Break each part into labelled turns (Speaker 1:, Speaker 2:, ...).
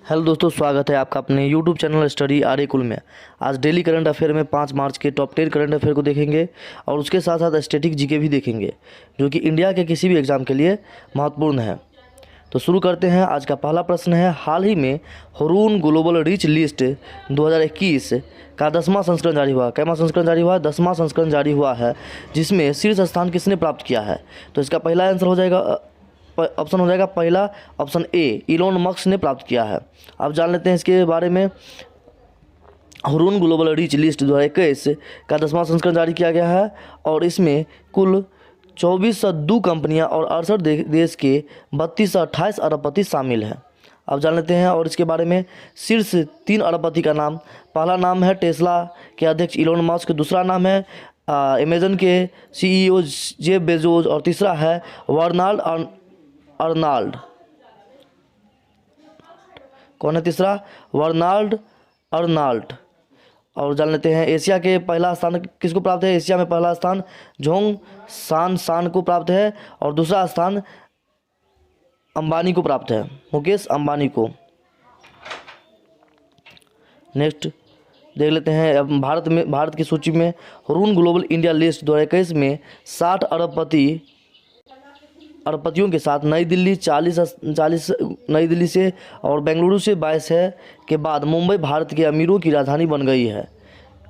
Speaker 1: Hello दोस्तों, स्वागत है आपका अपने YouTube channel study R A कुल में। आज डेली करंट अफेयर में 5 मार्च के टॉप 10 करंट अफेयर को देखेंगे और उसके साथ साथ स्टैटिक जीके भी देखेंगे, जो कि इंडिया के किसी भी एग्ज़ाम के लिए महत्वपूर्ण है। तो शुरू करते हैं। आज का पहला प्रश्न है, हाल ही में हुरून ग्लोबल रिच लिस्ट 2021 का 10वां संस्करण जारी हुआ। कैवां संस्करण जारी हुआ है? 10वां संस्करण जारी हुआ है, जिसमें शीर्ष स्थान किसने प्राप्त किया है? तो इसका पहला आंसर हो जाएगा, ऑप्शन हो जाएगा पहला, ऑप्शन ए, इलोन मस्क ने प्राप्त किया है। अब जान लेते हैं इसके बारे में। हुरून ग्लोबल रिच लिस्ट 2021 का 10वां संस्करण जारी किया गया है और इसमें कुल 2402 कंपनियां और 68 देश के 32 से 28 अरबपति शामिल हैं। अब जान लेते हैं और इसके बारे में। शीर्ष 3 अरबपति का नाम, पहला नाम है टेस्ला के अध्यक्ष इलोन मस्क, दूसरा नाम है अमेजन के सीईओ जेफ बेजोस और तीसरा है बर्नार्ड अर्नाल्ड। कौन है तीसरा? Bernard Arnold. और जान लेते हैं एशिया के पहला स्थान किसको प्राप्त है? एशिया में पहला स्थान जोंग सान को प्राप्त है और दूसरा स्थान अंबानी को प्राप्त है, मुकेश अंबानी को। नेक्स्ट देख लेते हैं। अब भारत की सूची में हुरून ग्लोबल इंडिया लिस्ट 2021 में 60 अरबपतियों के साथ नई दिल्ली 40 नई दिल्ली से और बेंगलुरु से 22 है के बाद मुंबई भारत के अमीरों की राजधानी बन गई है।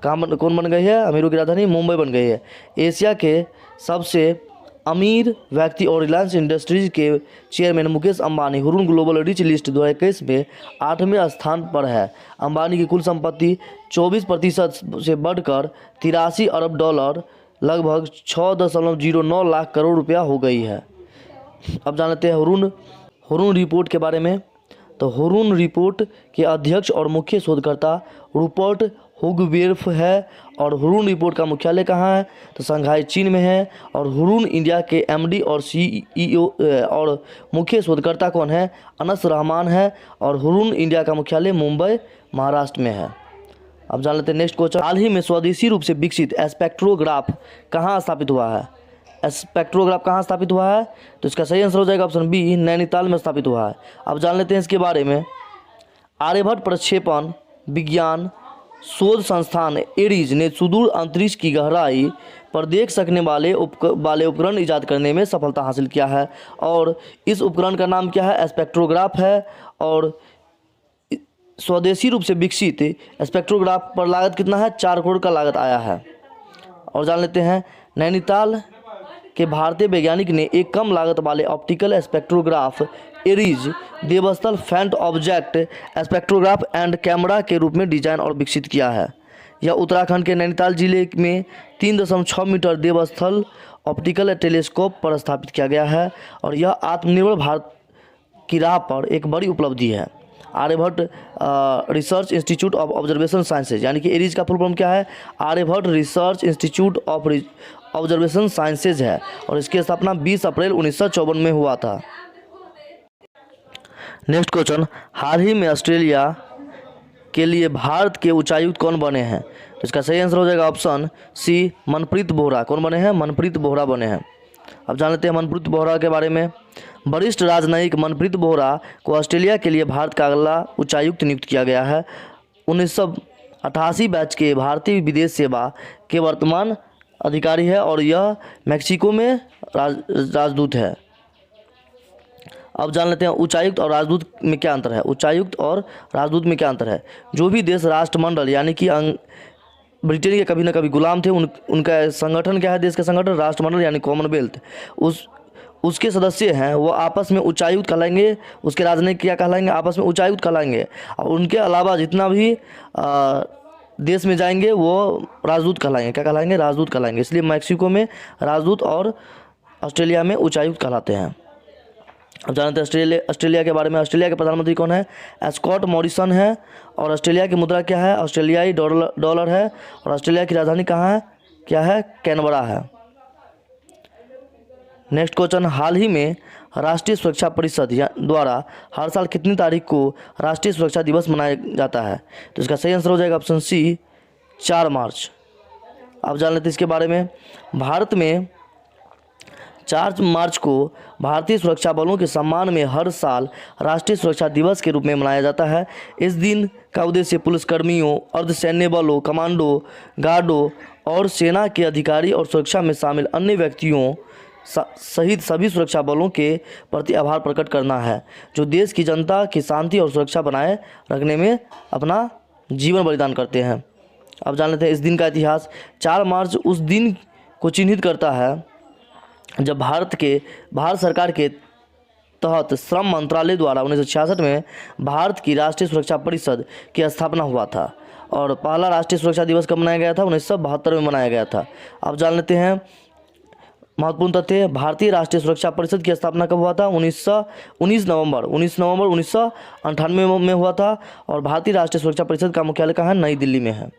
Speaker 1: कौन बन गई है? अमीरों की राजधानी मुंबई बन गई है। एशिया के सबसे अमीर व्यक्ति और रिलायंस इंडस्ट्रीज के chairman Mukesh Ambani Hurun global rich list 2021 में 8वें स्थान पर है। अंबानी की कुल संपत्ति 24% से बढ़कर 83 अरब डॉलर, लगभग 6.09 लाख करोड़ रुपया हो गई है। अब जान लेते हैं हुरून रिपोर्ट के बारे में। तो हुरून रिपोर्ट के अध्यक्ष और मुख्य शोधकर्ता रूपर्ट हुगबेर्फ है और हुरून रिपोर्ट का मुख्यालय कहाँ है? तो शंघाई, चीन में है। और हुरून इंडिया के एमडी और सीईओ और मुख्य शोधकर्ता कौन है? अनस रहमान है और हुरून इंडिया का मुख्यालय मुंबई, महाराष्ट्र में है। अब जान लेते हैं नेक्स्ट क्वेश्चन। हाल ही में स्वदेशी रूप से विकसित स्पेक्ट्रोग्राफ कहाँ स्थापित हुआ है? स्पेक्ट्रोग्राफ कहाँ स्थापित हुआ है? तो इसका सही आंसर हो जाएगा ऑप्शन बी, नैनीताल में स्थापित हुआ है। अब जान लेते हैं इसके बारे में। आर्यभट्ट प्रक्षेपण विज्ञान शोध संस्थान एरीज ने सुदूर अंतरिक्ष की गहराई पर देख सकने वाले उपकरण इजाद करने में सफलता हासिल किया है और इस उपकरण का नाम क्या है? स्पेक्ट्रोग्राफ है। और स्वदेशी रूप से विकसित स्पेक्ट्रोग्राफ पर लागत कितना है? 4 करोड़ का लागत आया है। और जान लेते हैं, नैनीताल के भारतीय वैज्ञानिक ने एक कम लागत वाले ऑप्टिकल स्पेक्ट्रोग्राफ एरीज देवस्थल फेंट ऑब्जेक्ट स्पेक्ट्रोग्राफ एंड कैमरा के रूप में डिजाइन और विकसित किया है। यह उत्तराखंड के नैनीताल जिले में 3.6 मीटर देवस्थल ऑप्टिकल टेलीस्कोप पर स्थापित किया गया है और यह आत्मनिर्भर भारत की राह पर एक बड़ी उपलब्धि है। Aryabhatta research institute of observation sciences, यानी कि एरीज का फुल फॉर्म क्या है? Aryabhatta research institute of observation sciences है और इसकी स्थापना 20 अप्रैल 1954 में हुआ था। नेक्स्ट क्वेश्चन, हाल ही में ऑस्ट्रेलिया के लिए भारत के उच्चायुक्त कौन बने हैं? तो इसका सही आंसर हो जाएगा ऑप्शन सी, मनप्रीत बोहरा। कौन बने हैं? मनप्रीत बोहरा बने हैं। अब जान लेते हैं मनप्रीत बोहरा के बारे में। वरिष्ठ राजनयिक मनप्रीत बोहरा को ऑस्ट्रेलिया के लिए भारत का अगला उच्चायुक्त नियुक्त किया गया है। 1988 बैच के भारतीय विदेश सेवा के वर्तमान अधिकारी है और यह मैक्सिको में राजदूत है। अब जान लेते हैं उच्चायुक्त और राजदूत में क्या अंतर है। उच्चायुक्त और राजदूत में क्या अंतर है? जो भी देश राष्ट्रमंडल, यानी कि ब्रिटेन के कभी ना कभी गुलाम थे, उनका संगठन क्या है? देश का संगठन राष्ट्रमंडल यानी कॉमनवेल्थ, उसके सदस्य हैं, वो आपस में उच्चायुक्त कहलाएंगे। उसके राजनयिक क्या कहलाएंगे? आपस में उच्चायुक्त कहलाएंगे। और उनके अलावा जितना भी देश में जाएंगे वो राजदूत कहलाएंगे। क्या कहलाएंगे? राजदूत कहलाएंगे। इसलिए मैक्सिको में राजदूत और ऑस्ट्रेलिया में उच्चायुक्त कहलाते हैं। अब जानते हैं ऑस्ट्रेलिया के बारे में। ऑस्ट्रेलिया के प्रधानमंत्री कौन है? स्कॉट मॉरिसन है और ऑस्ट्रेलिया की मुद्रा क्या है? ऑस्ट्रेलियाई डॉलर है। और ऑस्ट्रेलिया की राजधानी कहाँ है? क्या है? कैनबरा है। नेक्स्ट क्वेश्चन, हाल ही में राष्ट्रीय सुरक्षा परिषद द्वारा हर साल कितनी तारीख को राष्ट्रीय सुरक्षा दिवस मनाया जाता है? तो इसका सही आंसर हो जाएगा ऑप्शन सी, 4 मार्च। अब जान लेते हैं इसके बारे में। भारत में 4 मार्च को भारतीय सुरक्षा बलों के सम्मान में हर साल राष्ट्रीय सुरक्षा दिवस के रूप में मनाया जाता है। इस दिन का उद्देश्य पुलिसकर्मियों, अर्धसैन्य बलों, कमांडो, गार्डों और सेना के अधिकारी और सुरक्षा में शामिल अन्य व्यक्तियों सहित सभी सुरक्षा बलों के प्रति आभार प्रकट करना है, जो देश की जनता की शांति और सुरक्षा बनाए रखने में अपना जीवन बलिदान करते हैं। अब जान लेते हैं इस दिन का इतिहास। 4 मार्च उस दिन को चिन्हित करता है जब भारत सरकार के तहत श्रम मंत्रालय द्वारा 1966 में भारत की राष्ट्रीय सुरक्षा परिषद की स्थापना हुआ था और पहला राष्ट्रीय सुरक्षा दिवस कब मनाया गया था? 1972 में मनाया गया था। अब जान लेते हैं महत्वपूर्ण तथ्य। भारतीय राष्ट्रीय सुरक्षा परिषद की स्थापना कब हुआ था? 19 नवंबर 1998 में हुआ था और भारतीय राष्ट्रीय सुरक्षा परिषद का मुख्यालय कहाँ है? नई दिल्ली में है।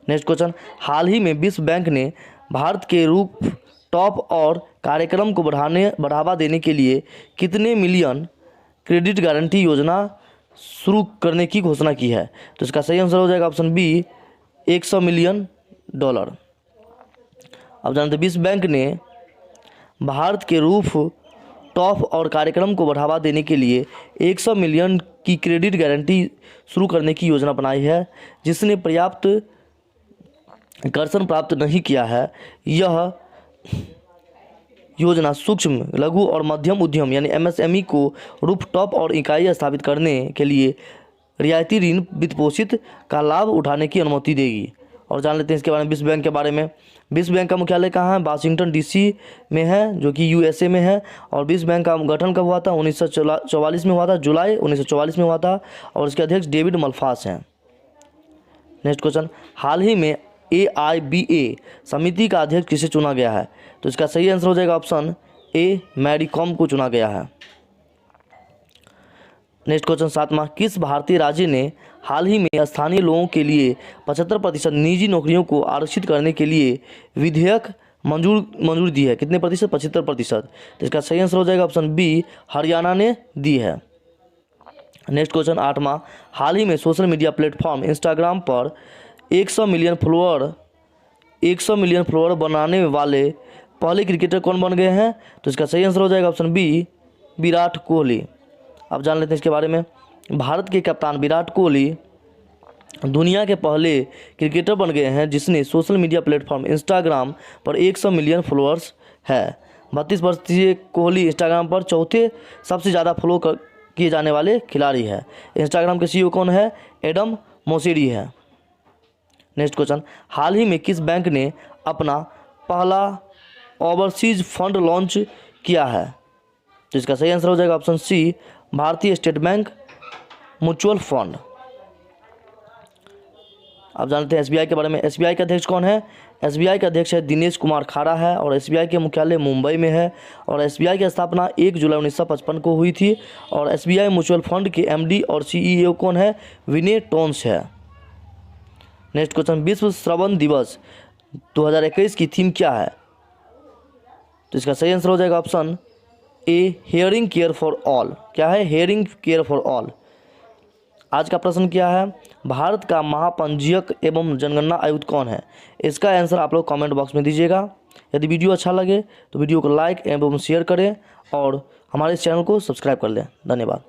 Speaker 1: नेक्स्ट क्वेश्चन, हाल ही में विश्व बैंक ने भारत के रूप टॉप और कार्यक्रम को बढ़ावा देने के लिए कितने मिलियन क्रेडिट गारंटी योजना शुरू करने की घोषणा की है? तो इसका सही आंसर हो जाएगा ऑप्शन बी, $100 मिलियन। अब जानते हैं विश्व बैंक ने भारत के रूफ टॉप और कार्यक्रम को बढ़ावा देने के लिए 100 मिलियन की क्रेडिट गारंटी शुरू करने की योजना बनाई है, जिसने पर्याप्त कर्षण प्राप्त नहीं किया है। यह योजना सूक्ष्म, लघु और मध्यम उद्यम यानी MSME को रूफटॉप और इकाई स्थापित करने के लिए रियायती ऋण वित्तपोषित का लाभ उठाने की अनुमति देगी। और जान लेते हैं इसके बारे में, विश्व बैंक के बारे में। विश्व बैंक का मुख्यालय कहाँ है? वाशिंगटन DC में है, जो कि USA में है। और विश्व बैंक का गठन कब हुआ था? 1944 में हुआ था, जुलाई 1944 में हुआ था और इसके अध्यक्ष डेविड मल्पास हैं। नेक्स्ट क्वेश्चन, हाल ही में AIBA समिति का अध्यक्ष किसे चुना गया है? तो इसका सही आंसर हो जाएगा ऑप्शन ए, मैरी कॉम को चुना गया है। नेक्स्ट क्वेश्चन 7वां, किस भारतीय राज्य ने हाल ही में स्थानीय लोगों के लिए 75% निजी नौकरियों को आरक्षित करने के लिए विधेयक मंजूर दी है? कितने प्रतिशत? 75%। तो इसका सही आंसर हो जाएगा ऑप्शन बी, हरियाणा ने दी है। नेक्स्ट क्वेश्चन 8वां, हाल ही में सोशल मीडिया प्लेटफॉर्म इंस्टाग्राम पर 100 मिलियन फॉलोअर बनाने वाले पहले क्रिकेटर कौन बन गए हैं? तो इसका सही आंसर हो जाएगा ऑप्शन बी, विराट कोहली। अब जान लेते हैं इसके बारे में। भारत के कप्तान विराट कोहली दुनिया के पहले क्रिकेटर बन गए हैं जिसने सोशल मीडिया प्लेटफॉर्म इंस्टाग्राम पर 100 मिलियन फॉलोअर्स है। 32 वर्षीय कोहली इंस्टाग्राम पर चौथे सबसे ज़्यादा फॉलो किए जाने वाले खिलाड़ी है। इंस्टाग्राम के CEO कौन है? एडम मोसेरी है। नेक्स्ट क्वेश्चन, हाल ही में किस बैंक ने अपना पहला ओवरसीज फंड लॉन्च किया है? तो इसका सही आंसर हो जाएगा ऑप्शन सी, भारतीय स्टेट बैंक म्यूचुअल फंड। अब जानते हैं SBI के बारे में। SBI का अध्यक्ष कौन है? SBI का अध्यक्ष है दिनेश कुमार खारा है और SBI के मुख्यालय मुंबई में है और SBI की स्थापना 1 जुलाई 1955 को हुई थी और SBI म्यूचुअल फंड के MD और CEO कौन है? विनय टोन्स है। नेक्स्ट क्वेश्चन, विश्व श्रवण दिवस 2021 की थीम क्या है? तो इसका सही आंसर हो जाएगा option A, hearing care for all. क्या है? Hearing care for all. आज का प्रश्न क्या है? भारत का महापंजीयक एवं जनगणना आयुक्त कौन है? इसका आंसर आप लोग कमेंट बॉक्स में दीजिएगा। यदि वीडियो अच्छा लगे तो वीडियो को लाइक एवं शेयर करें और हमारे इस चैनल को सब्सक्राइब कर लें। धन्यवाद।